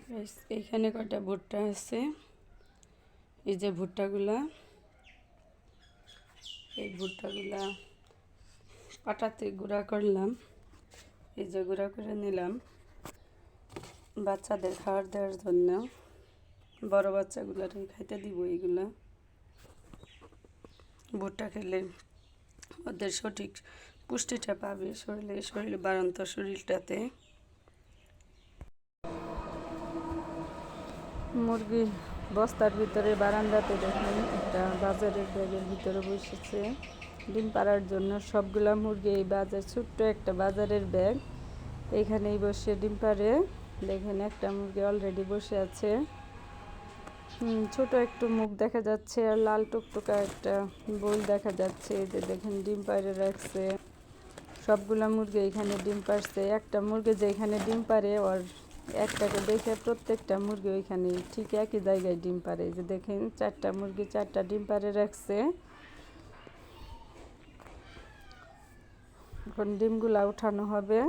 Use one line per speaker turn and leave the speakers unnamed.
এইখানে কয়টা ভুট্টা আছে, এই যে ভুট্টাগুলা, এই ভুট্টাগুলা পাটাতে গুঁড়া করলাম, এই যে গুঁড়া করে নিলাম বাচ্চাদের খাবার দেওয়ার জন্য। বড় বাচ্চাগুলার খাইতে দিব। এইগুলা ভুট্টা খেলে ওদের সঠিক পুষ্টিটা পাবে শরীরে বাড়ন্ত শরীরটাতে। মুরগি বস্তার ভিতরে বারান্দাতে দেখেন একটা বাজারের ব্যাগের ভিতরে বসেছে ডিম পাড়ার জন্য। সবগুলা মুরগি এই বাজার, ছোট্ট একটা বাজারের ব্যাগ, এইখানেই বসে ডিম পাড়ে। দেখেন একটা মুরগি অলরেডি বসে আছে, ছোট একটু মুখ দেখা যাচ্ছে আর লাল টুকটুকা একটা বোল দেখা যাচ্ছে। এই যে দেখেন ডিম পাড়ে রাখছে। সবগুলা মুরগি এখানে ডিম পাড়ছে। একটা মুরগি যেখানে ডিম পাড়ে ওর একটাকে দেখে প্রত্যেকটা মুরগি ওইখানে ঠিক একই জায়গায় ডিম পাড়ে। যে দেখেন 4টা মুরগি 4টা ডিম পাড়ে রাখছে। এখন ডিমগুলা উঠানো হবে।